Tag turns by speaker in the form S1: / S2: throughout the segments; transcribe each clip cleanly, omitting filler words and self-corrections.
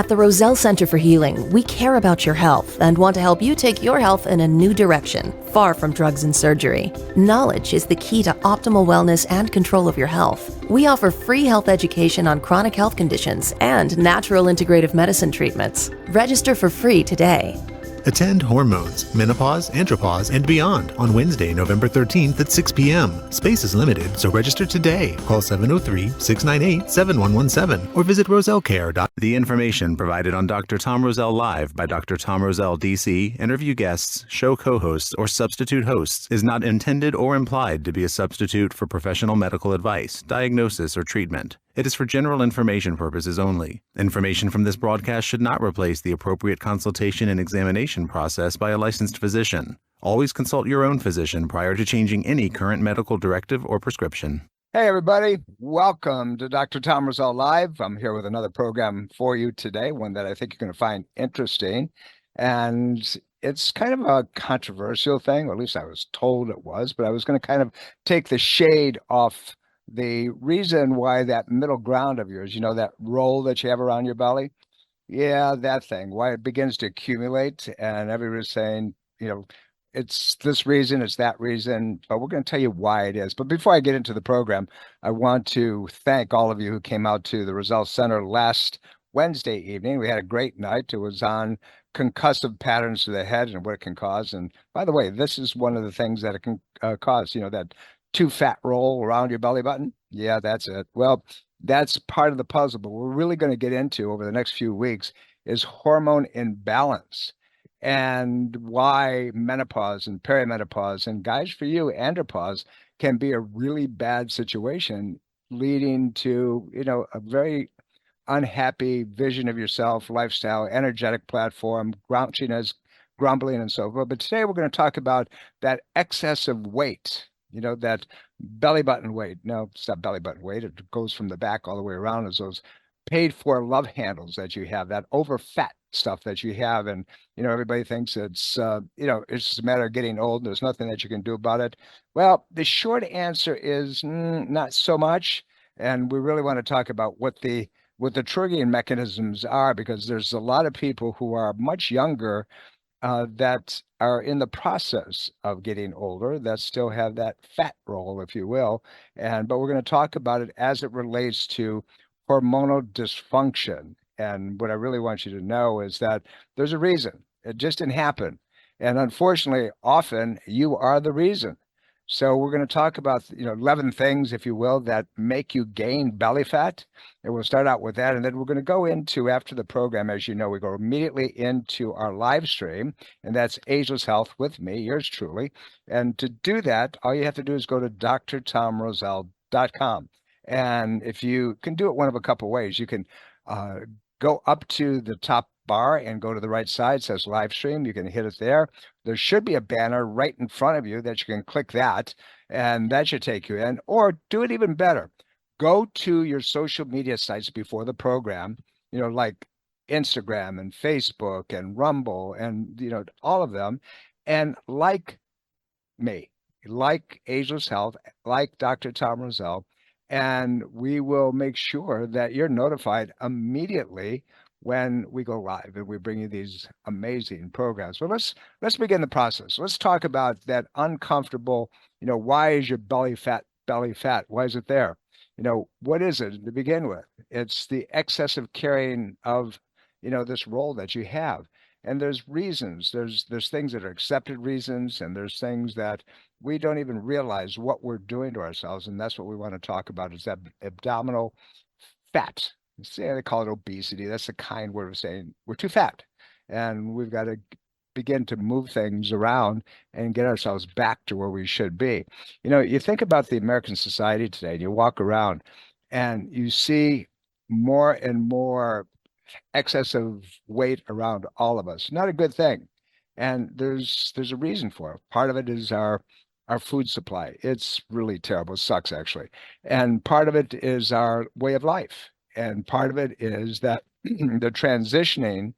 S1: At the Roselle Center for Healing, we care about your health and want to help you take your health in a new direction, far from drugs and surgery. Knowledge is the key to optimal wellness and control of your health. We offer free health education on chronic health conditions and natural integrative medicine treatments. Register for free today.
S2: Attend Hormones, Menopause, Andropause, and Beyond on Wednesday, November 13th at 6 p.m. Space is limited, so register today. Call 703-698-7117 or visit rosellcare.com.
S3: The information provided on Dr. Tom Roselle Live by Dr. Tom Roselle DC, interview guests, show co-hosts, or substitute hosts is not intended or implied to be a substitute for professional medical advice, diagnosis, or treatment. It is for general information purposes only. Information from this broadcast should not replace the appropriate consultation and examination process by a licensed physician. Always consult your own physician prior to changing any current medical directive or prescription.
S4: Hey, everybody. Welcome to Dr. Tom Roselle Live. I'm here with another program for you today, one that I think you're going to find interesting. And it's kind of a controversial thing, or at least I was told it was, but I was going to kind of take the shade off the reason why that middle ground of yours, you know, that roll that you have around your belly, yeah, that thing, why it begins to accumulate, and everybody's saying, you know, it's this reason, it's that reason, but we're going to tell you why it is. But before I get into the program, I want to thank all of you who came out to the Roselle Center last Wednesday evening. We had a great night. It was on concussive patterns to the head and what it can cause. And by the way, this is one of the things that it can cause, you know, that too fat roll around your belly button. Yeah, that's it. Well, that's part of the puzzle, but we're really going to get into over the next few weeks is hormone imbalance and why menopause and perimenopause, and guys, for you, andropause can be a really bad situation, leading to, you know, a very unhappy vision of yourself, lifestyle, energetic platform, grouchiness, grumbling, and so forth. But today we're going to talk about that excessive weight. You know, that belly button weight. No, it's not belly button weight. It goes from the back all the way around as those paid for love handles that you have, that over fat stuff that you have. And, you know, everybody thinks it's, you know, it's just a matter of getting old. There's nothing that you can do about it. Well, the short answer is not so much. And we really want to talk about what the triggering mechanisms are, because there's a lot of people who are much younger that are in the process of getting older that still have that fat roll, if you will. But we're going to talk about it as it relates to hormonal dysfunction. And what I really want you to know is that there's a reason. It just didn't happen. And unfortunately, often you are the reason. So we're going to talk about, you know, 11 things, if you will, that make you gain belly fat. And we'll start out with that. And then we're going to go into, after the program, as you know, we go immediately into our live stream. And that's Ageless Health with me, yours truly. And to do that, all you have to do is go to drtomroselle.com. And if you can do it one of a couple ways, you can go up to the top bar and go to the right side. It says live stream. You can hit it there. There should be a banner right in front of you that you can click that, and that should take you in. Or do it even better. Go to your social media sites before the program, you know, like Instagram and Facebook and Rumble and, you know, all of them, and like me, like Ageless Health, like Dr. Tom Roselle, and we will make sure that you're notified immediately when we go live and we bring you these amazing programs. But let's begin the process. Let's talk about that uncomfortable, you know, why is your belly fat? Why is it there? You know, what is it to begin with? It's the excessive carrying of, you know, this role that you have. And there's reasons, there's things that are accepted reasons, and there's things that we don't even realize what we're doing to ourselves. And that's what we want to talk about, is that abdominal fat. See, they call it obesity. That's a kind word of saying we're too fat, and we've got to begin to move things around and get ourselves back to where we should be. You know, you think about the American society today, and you walk around and you see more and more excessive weight around all of us. Not a good thing. And there's a reason for it. Part of it is our food supply. It's really terrible. It sucks, actually. And part of it is our way of life. And part of it is that the transitioning,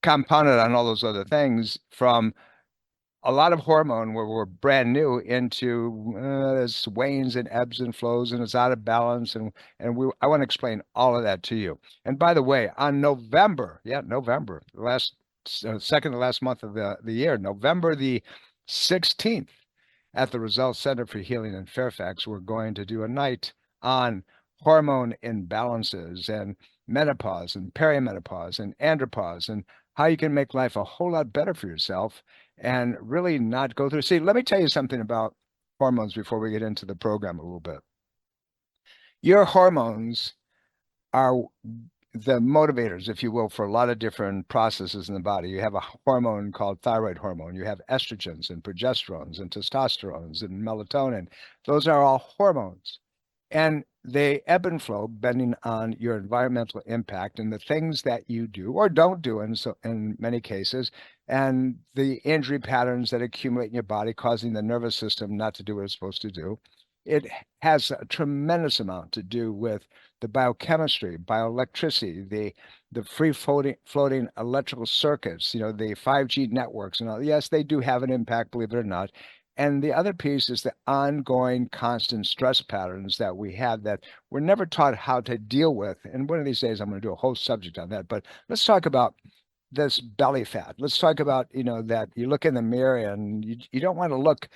S4: compounded on all those other things, from a lot of hormone where we're brand new into there's wanes and ebbs and flows, and it's out of balance. And I want to explain all of that to you. And by the way, on November, November, the last second to last month of the year, November the 16th, at the Roselle Center for Healing in Fairfax, we're going to do a night on hormone imbalances and menopause and perimenopause and andropause, and how you can make life a whole lot better for yourself and really not go through. See, let me tell you something about hormones before we get into the program a little bit. Your hormones are the motivators, if you will, for a lot of different processes in the body. You have a hormone called thyroid hormone. You have estrogens and progesterones and testosterones and melatonin. Those are all hormones. And they ebb and flow depending on your environmental impact and the things that you do or don't do in many cases, and the injury patterns that accumulate in your body, causing the nervous system not to do what it's supposed to do. It has a tremendous amount to do with the biochemistry, bioelectricity, the free floating electrical circuits, the 5G networks and all. Yes, they do have an impact, believe it or not. And the other piece is the ongoing constant stress patterns that we have that we're never taught how to deal with. And one of these days, I'm going to do a whole subject on that. But let's talk about this belly fat. Let's talk about, that you look in the mirror and you don't want to look,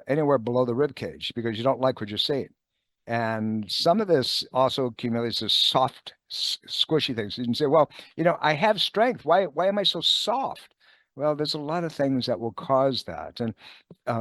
S4: anywhere below the rib cage because you don't like what you're seeing. And some of this also accumulates as soft, squishy things. You can say, well, I have strength. Why am I so soft? Well, there's a lot of things that will cause that. And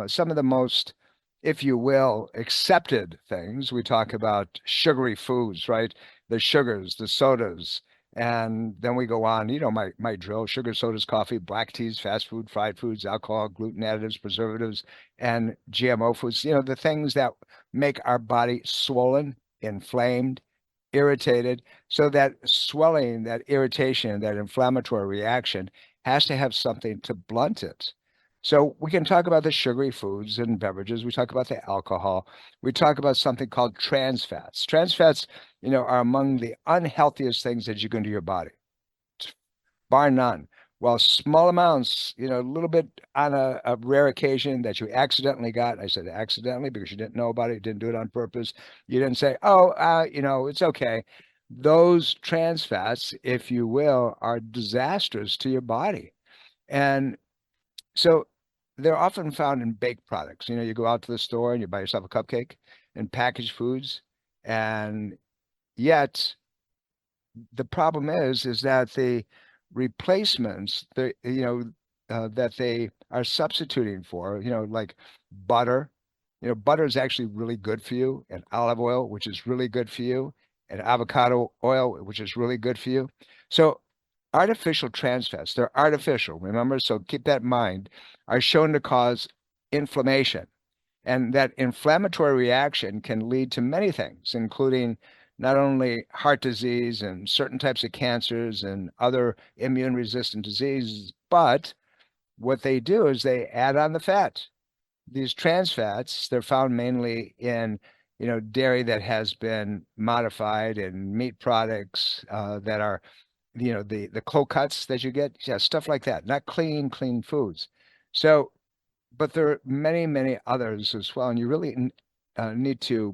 S4: some of the most, if you will, accepted things, we talk about sugary foods, right? The sugars, the sodas, and then we go on, my drill: sugar, sodas, coffee, black teas, fast food, fried foods, alcohol, gluten additives, preservatives, and GMO foods, the things that make our body swollen, inflamed, irritated. So that swelling, that irritation, that inflammatory reaction has to have something to blunt it. So we can talk about the sugary foods and beverages. We talk about the alcohol. We talk about something called trans fats. Trans fats, are among the unhealthiest things that you can do to your body, bar none. Well, small amounts, a little bit on a rare occasion that you accidentally got. I said accidentally because you didn't know about it. You didn't do it on purpose. You didn't say, it's okay. Those trans fats, if you will, are disastrous to your body. And so they're often found in baked products. You go out to the store and you buy yourself a cupcake and packaged foods. And yet the problem is that the replacements, that they are substituting for, like butter. Butter is actually really good for you, and olive oil, which is really good for you, and avocado oil, which is really good for you. So artificial trans fats, they're artificial, remember? So keep that in mind, are shown to cause inflammation. And that inflammatory reaction can lead to many things, including not only heart disease and certain types of cancers and other immune resistant diseases, but what they do is they add on the fat. These trans fats, they're found mainly in dairy that has been modified, and meat products that are, the cold cuts that you get, stuff like that, not clean foods. So, but there are many, many others as well, and you really need to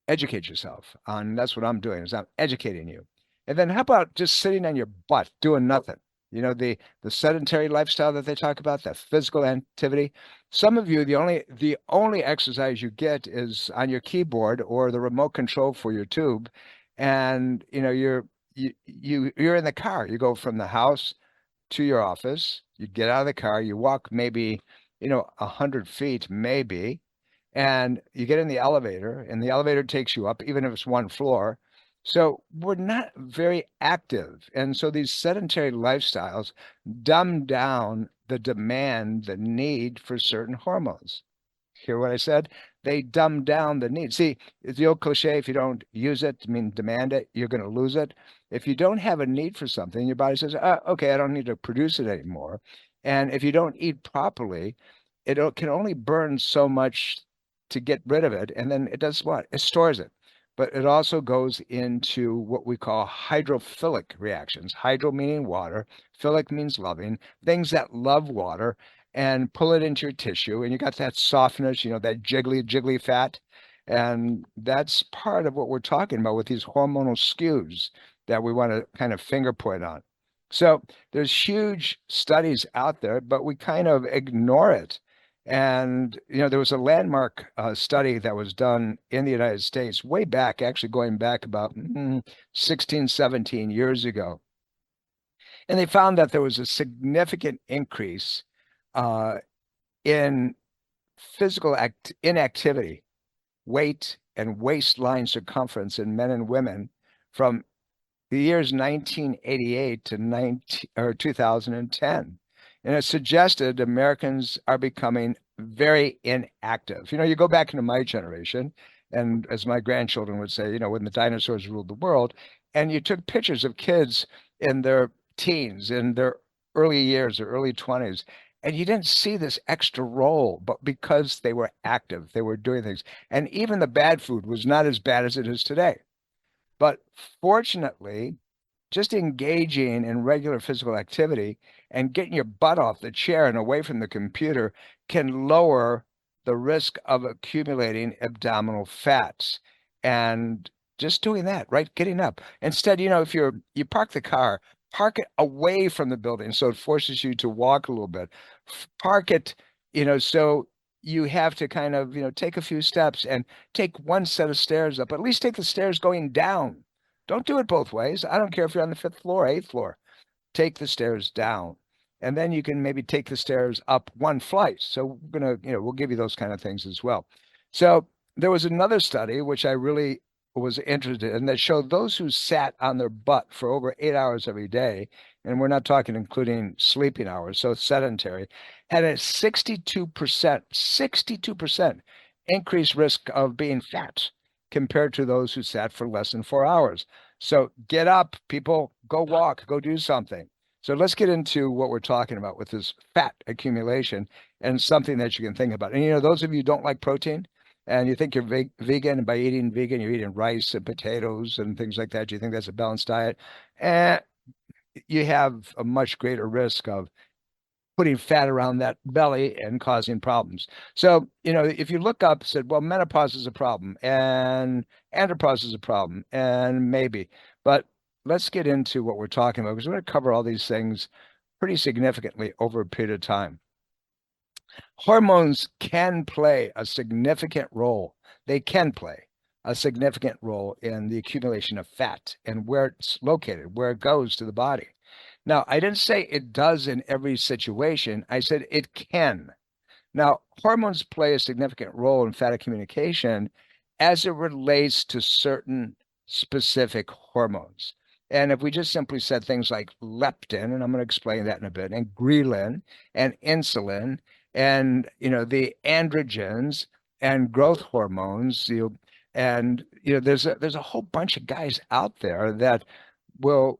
S4: educate yourself on. That's what I'm doing, is I'm educating you. And then how about just sitting on your butt doing nothing? The sedentary lifestyle that they talk about, that physical activity. Some of you, the only exercise you get is on your keyboard or the remote control for your tube, and you're in the car. You go from the house to your office. You get out of the car. You walk maybe 100 feet maybe, and you get in the elevator, and the elevator takes you up, even if it's one floor. So we're not very active. And so these sedentary lifestyles dumb down the demand, the need for certain hormones. Hear what I said? They dumb down the need. See, it's the old cliche: if you don't use it, demand it, you're going to lose it. If you don't have a need for something, your body says, okay, I don't need to produce it anymore. And if you don't eat properly, it can only burn so much to get rid of it. And then it does what? It stores it. but it also goes into what we call hydrophilic reactions. Hydro meaning water, philic means loving, things that love water and pull it into your tissue. And you got that softness, that jiggly fat. And that's part of what we're talking about with these hormonal skews that we want to kind of finger point on. So there's huge studies out there, but we kind of ignore it. And, there was a landmark study that was done in the United States way back, actually going back about 16, 17 years ago. And they found that there was a significant increase in physical inactivity, weight, and waistline circumference in men and women from the years 1988 to 2010. And it suggested Americans are becoming very inactive. You go back into my generation, and as my grandchildren would say, when the dinosaurs ruled the world, and you took pictures of kids in their teens, in their early years or early 20s, and you didn't see this extra role, but because they were active, they were doing things. And even the bad food was not as bad as it is today. But fortunately, just engaging in regular physical activity and getting your butt off the chair and away from the computer can lower the risk of accumulating abdominal fats. And just doing that, right? Getting up. Instead, if you park the car, park it away from the building so it forces you to walk a little bit. Park it, so you have to kind of, take a few steps and take one set of stairs up. At least take the stairs going down. Don't do it both ways. I don't care if you're on the 5th floor, 8th floor. Take the stairs down. And then you can maybe take the stairs up one flight. So we're going to, we'll give you those kind of things as well. So there was another study, which I really was interested in, that showed those who sat on their butt for over 8 hours every day, and we're not talking including sleeping hours, so sedentary, had a 62% increased risk of being fat compared to those who sat for less than 4 hours. So get up, people, go walk, go do something. So let's get into what we're talking about with this fat accumulation and something that you can think about. And, those of you who don't like protein and you think you're vegan, and by eating vegan, you're eating rice and potatoes and things like that, you think that's a balanced diet, and you have a much greater risk of putting fat around that belly and causing problems. So, if you look up, said, well, menopause is a problem and andropause is a problem, and maybe, but let's get into what we're talking about, because we're going to cover all these things pretty significantly over a period of time. Hormones can play a significant role. They can play a significant role in the accumulation of fat and where it's located, where it goes to the body. Now, I didn't say it does in every situation. I said it can. Now, hormones play a significant role in fat accumulation as it relates to certain specific hormones. And if we just simply said things like leptin, and I'm going to explain that in a bit, and ghrelin and insulin and, the androgens and growth hormones, there's a whole bunch of guys out there that will,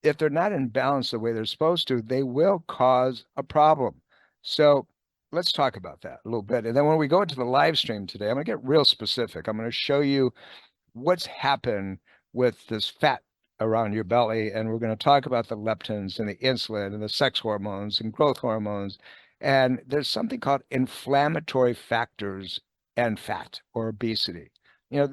S4: if they're not in balance the way they're supposed to, they will cause a problem. So let's talk about that a little bit. And then when we go into the live stream today, I'm going to get real specific. I'm going to show you what's happened with this fat around your belly. And we're going to talk about the leptins and the insulin and the sex hormones and growth hormones. And there's something called inflammatory factors and fat or obesity.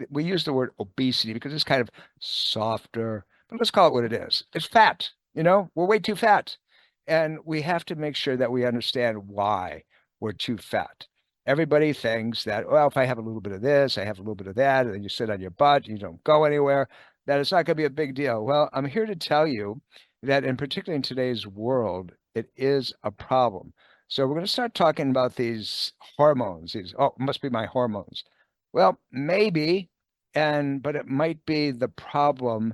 S4: We use the word obesity because it's kind of softer, but let's call it what it is. It's fat. We're way too fat. And we have to make sure that we understand why we're too fat. Everybody thinks that, well, if I have a little bit of this, I have a little bit of that, and then you sit on your butt, you don't go anywhere, that it's not going to be a big deal. Well, I'm here to tell you that, in particular in today's world, it is a problem. So we're going to start talking about these hormones. It must be my hormones. Well, maybe, but it might be the problem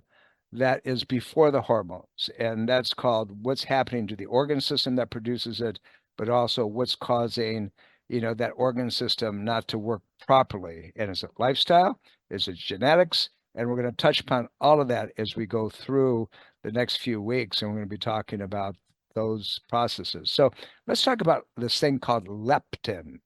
S4: that is before the hormones, and that's called what's happening to the organ system that produces it, but also what's causing, that organ system not to work properly. And is it lifestyle? Is it genetics? And we're going to touch upon all of that as we go through the next few weeks, and we're going to be talking about those processes. So let's talk about this thing called leptin.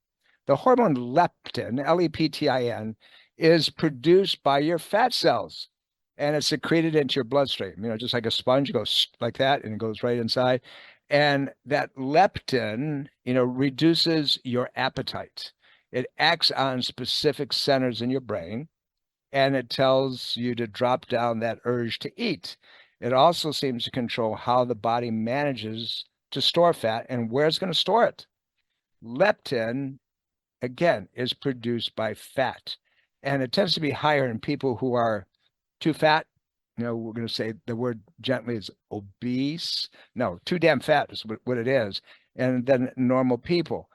S4: The hormone leptin, Leptin, is produced by your fat cells, and it's secreted into your bloodstream, just like a sponge goes like that and it goes right inside. And that leptin, reduces your appetite. It acts on specific centers in your brain, and it tells you to drop down that urge to eat. It also seems to control how the body manages to store fat and where it's going to store it. Leptin, again, is produced by fat, and it tends to be higher in people who are too fat. We're going to say the word gently is obese. No, too damn fat is what it is. And then normal people,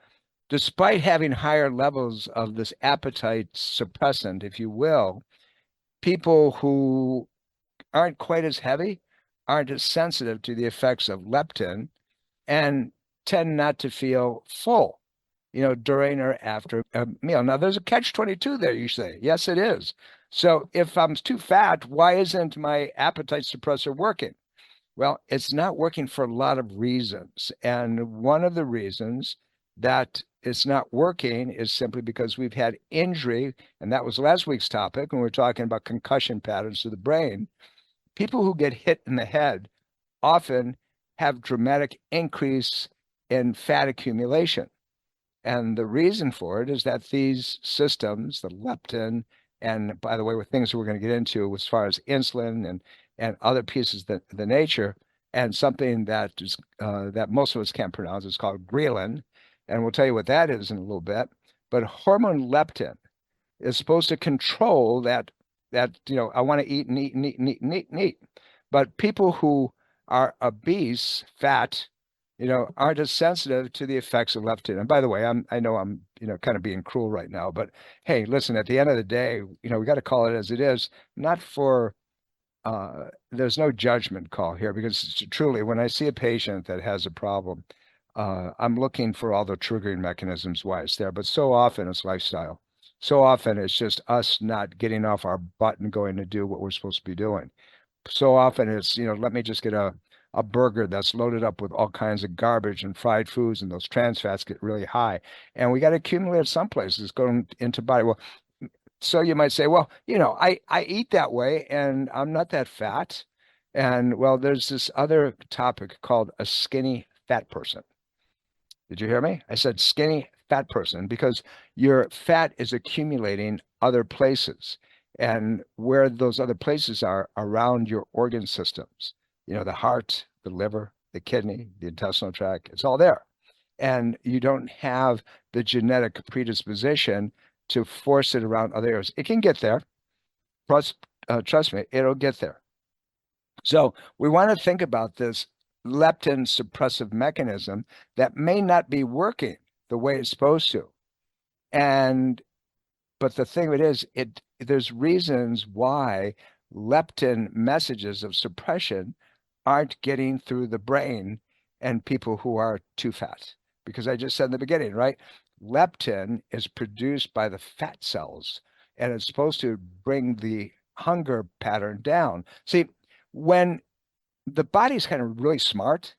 S4: despite having higher levels of this appetite suppressant, if you will, people who aren't quite as heavy aren't as sensitive to the effects of leptin and tend not to feel full, during or after a meal. Now, there's a catch-22 there, you say. Yes, it is. So if I'm too fat, why isn't my appetite suppressor working? Well, it's not working for a lot of reasons. And one of the reasons that it's not working is simply because we've had injury, and that was last week's topic when we were talking about concussion patterns to the brain. People who get hit in the head often have dramatic increase in fat accumulation. And the reason for it is that these systems, the leptin, and by the way, with things we're going to get into as far as insulin and other pieces of the nature, and something that is that most of us can't pronounce, is called ghrelin, and we'll tell you what that is in a little bit. But hormone leptin is supposed to control that I want to eat and eat and eat and eat and eat and eat. But people who are obese, fat, aren't as sensitive to the effects of leptin. And by the way, I know I'm kind of being cruel right now, but hey, listen, at the end of the day, we got to call it as it is, not for there's no judgment call here, because truly, when I see a patient that has a problem, I'm looking for all the triggering mechanisms why it's there. But so often it's lifestyle. So often it's just us not getting off our butt and going to do what we're supposed to be doing. So often it's, let me just get a burger that's loaded up with all kinds of garbage and fried foods, and those trans fats get really high. And we got to accumulate some places going into body. Well, so you might say, well, I eat that way and I'm not that fat. And well, there's this other topic called a skinny fat person. Did you hear me? I said skinny fat person because your fat is accumulating other places. And where those other places are around your organ systems, the heart, the liver, the kidney, the intestinal tract, it's all there. And you don't have the genetic predisposition to force it around other areas. It can get there. Trust me, it'll get there. So we want to think about this leptin suppressive mechanism that may not be working the way it's supposed to. But the thing of it is, there's reasons why leptin messages of suppression aren't getting through the brain and people who are too fat. Because I just said in the beginning, right? Leptin is produced by the fat cells, and it's supposed to bring the hunger pattern down. See, when the body's kind of really smart,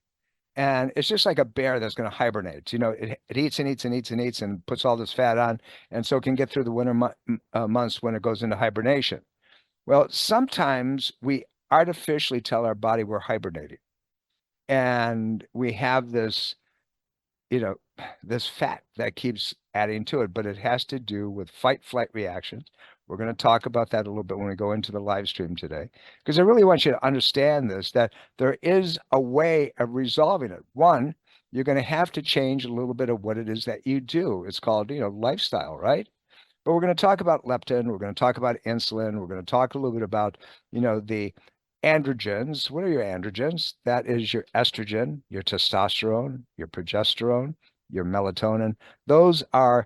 S4: and it's just like a bear that's going to hibernate. It eats and eats and eats and eats and puts all this fat on, and so it can get through the winter months when it goes into hibernation. Well, sometimes we artificially tell our body we're hibernating, and we have this, this fat that keeps adding to it, but it has to do with fight-flight reactions. We're going to talk about that a little bit when we go into the live stream today, because I really want you to understand this, that there is a way of resolving it. One, you're going to have to change a little bit of what it is that you do. It's called, lifestyle, right? But we're going to talk about leptin. We're going to talk about insulin. We're going to talk a little bit about, the androgens. What are your androgens? That is your estrogen, your testosterone, your progesterone, your melatonin. Those are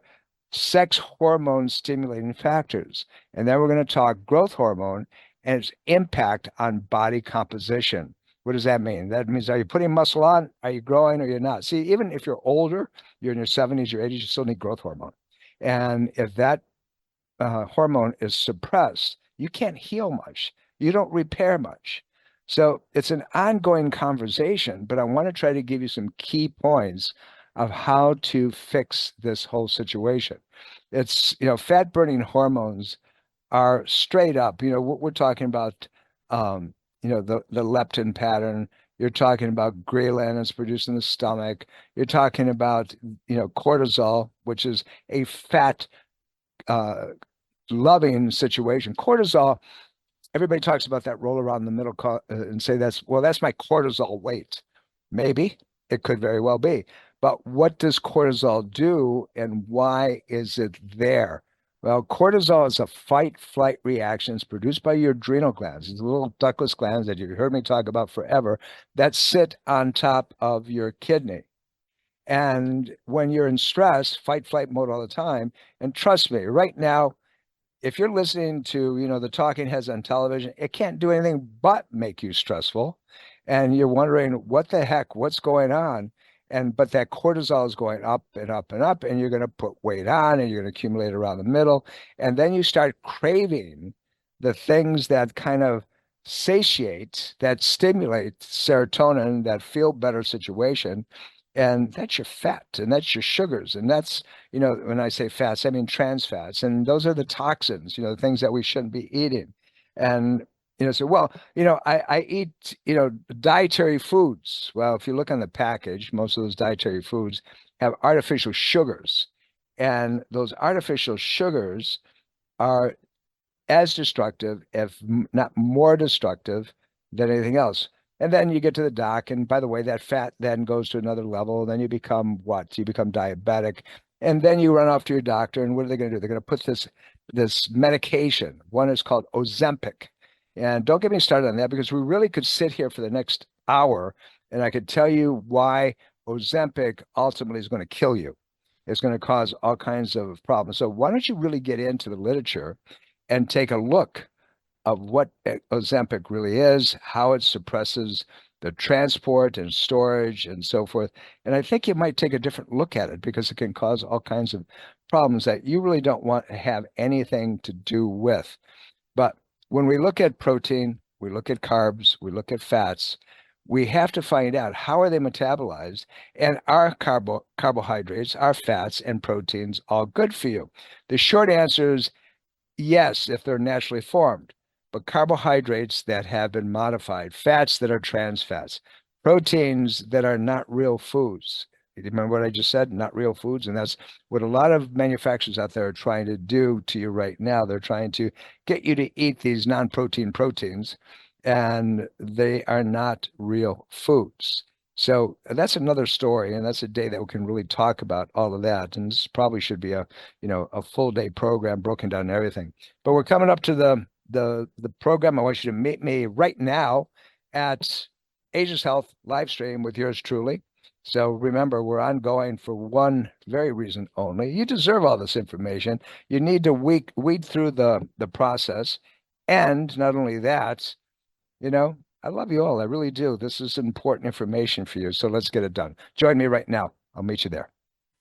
S4: sex hormone stimulating factors. And then we're going to talk growth hormone and its impact on body composition. What does that mean? That means, are you putting muscle on? Are you growing or you're not? See, even if you're older, you're in your 70s, your 80s, you still need growth hormone. And if that hormone is suppressed, you can't heal much. You don't repair much. So it's an ongoing conversation, but I want to try to give you some key points of how to fix this whole situation. It's, fat burning hormones are straight up. We're talking about, the leptin pattern. You're talking about ghrelin is produced in the stomach. You're talking about, cortisol, which is a fat loving situation. Cortisol, everybody talks about that roll around the middle and say that's my cortisol weight. Maybe it could very well be. But what does cortisol do and why is it there? Well, cortisol is a fight-flight reaction. It's produced by your adrenal glands. These little ductless glands that you've heard me talk about forever that sit on top of your kidney. And when you're in stress, fight-flight mode all the time, and trust me, right now, if you're listening to, the talking heads on television, it can't do anything but make you stressful. And you're wondering, what the heck, what's going on? But that cortisol is going up and up and up, and you're going to put weight on and you're going to accumulate around the middle. And then you start craving the things that kind of satiate, that stimulate serotonin, that feel better situation. And that's your fat, and that's your sugars. And that's, when I say fats, I mean trans fats. And those are the toxins, the things that we shouldn't be eating. And, I eat, dietary foods. Well, if you look on the package, most of those dietary foods have artificial sugars. And those artificial sugars are as destructive, if not more destructive, than anything else. And then you get to the doc, and by the way, that fat then goes to another level. Then you become what? You become diabetic. And then you run off to your doctor, and what are they going to do? They're going to put this medication. One is called Ozempic. And don't get me started on that, because we really could sit here for the next hour, and I could tell you why Ozempic ultimately is going to kill you. It's going to cause all kinds of problems. So why don't you really get into the literature and take a look of what Ozempic really is, how it suppresses the transport and storage and so forth. And I think you might take a different look at it, because it can cause all kinds of problems that you really don't want to have anything to do with. But when we look at protein, we look at carbs, we look at fats, we have to find out how are they metabolized, and are carbohydrates, are fats and proteins all good for you? The short answer is yes, if they're naturally formed. But carbohydrates that have been modified, fats that are trans fats, proteins that are not real foods. You remember what I just said? Not real foods. And that's what a lot of manufacturers out there are trying to do to you right now. They're trying to get you to eat these non-protein proteins, and they are not real foods. So that's another story, and that's a day that we can really talk about all of that. And this probably should be a full day program broken down and everything. But we're coming up to the program. I want you to meet me right now at Ageless Health live stream with yours truly. So remember, we're ongoing for one very reason only. You deserve all this information. You need to weed through the process. And not only that, I love you all. I really do. This is important information for you. So let's get it done. Join me right now. I'll meet you there.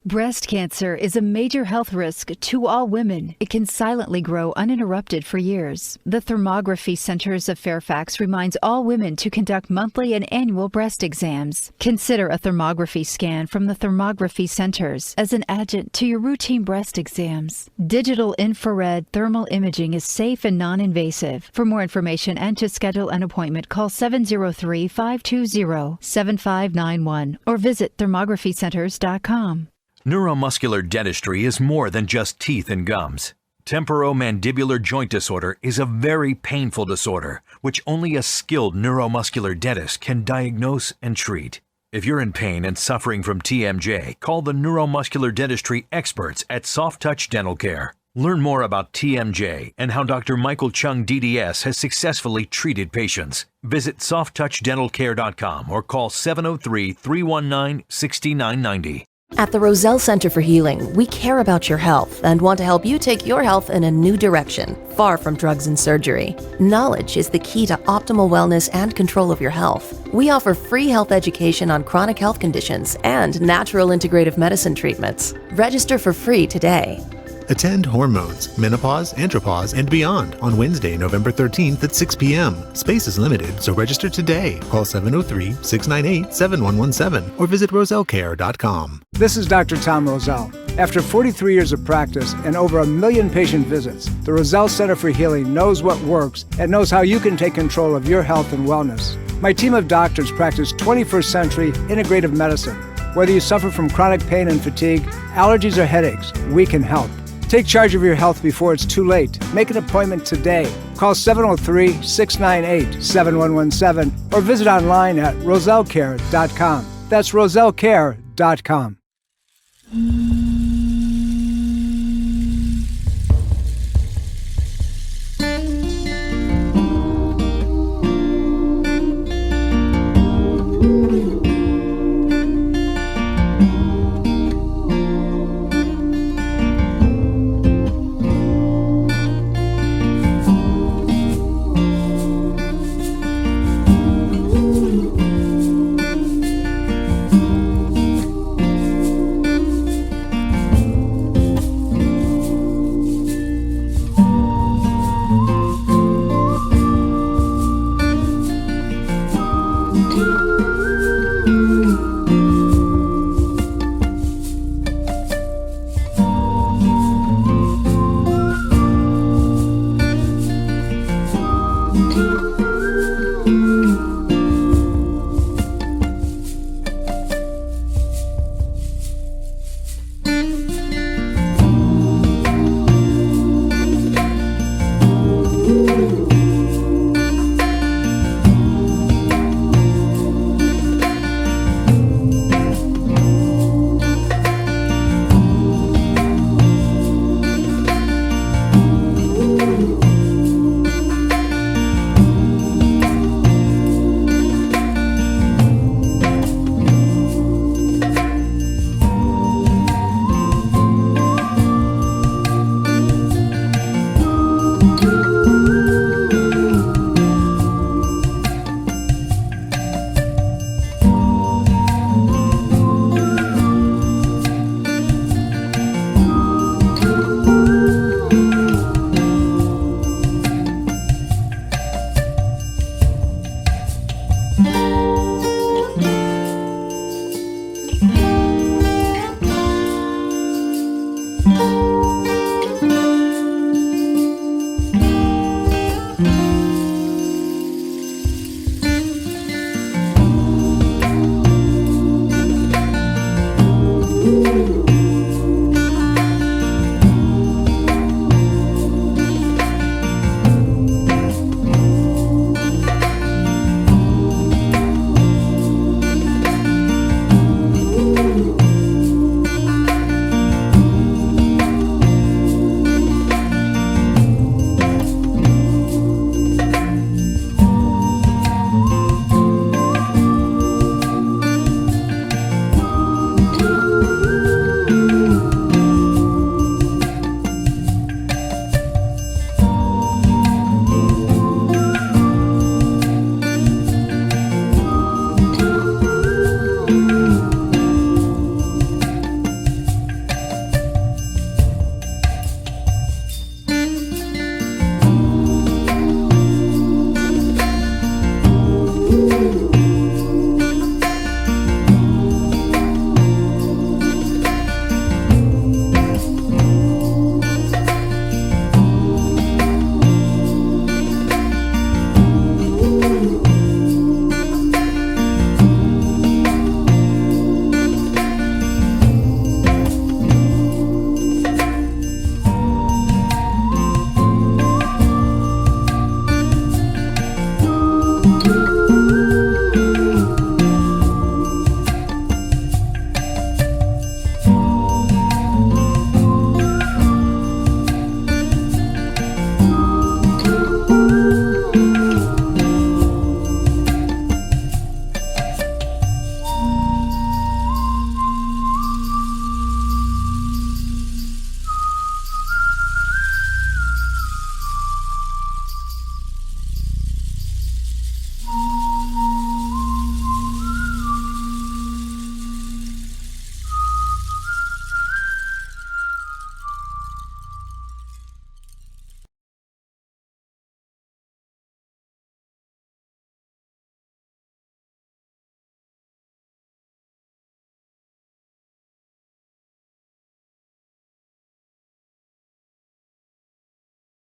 S5: Breast cancer is a major health risk to all women. It can silently grow uninterrupted for years. The Thermography Centers of Fairfax reminds all women to conduct monthly and annual breast exams. Consider a thermography scan from the Thermography Centers as an adjunct to your routine breast exams. Digital infrared thermal imaging is safe and non-invasive. For more information and to schedule an appointment, call 703-520-7591 or visit thermographycenters.com.
S6: Neuromuscular dentistry is more than just teeth and gums. Temporomandibular joint disorder is a very painful disorder, which only a skilled neuromuscular dentist can diagnose and treat. If you're in pain and suffering from TMJ, call the neuromuscular dentistry experts at Soft Touch Dental Care. Learn more about TMJ and how Dr. Michael Chung DDS has successfully treated patients. Visit softtouchdentalcare.com or call 703-319-6990.
S1: At the Roselle Center for Healing, we care about your health and want to help you take your health in a new direction, far from drugs and surgery. Knowledge is the key to optimal wellness and control of your health. We offer free health education on chronic health conditions and natural integrative medicine treatments. Register for free today.
S2: Attend Hormones, Menopause, Andropause, and Beyond on Wednesday, November 13th at 6 p.m. Space is limited, so register today. Call 703-698-7117 or visit rosellcare.com.
S7: This is Dr. Tom Roselle. After 43 years of practice and over 1 million patient visits, the Roselle Center for Healing knows what works and knows how you can take control of your health and wellness. My team of doctors practice 21st century integrative medicine. Whether you suffer from chronic pain and fatigue, allergies or headaches, we can help. Take charge of your health before it's too late. Make an appointment today. Call 703-698-7117 or visit online at rosellecare.com. That's rosellecare.com.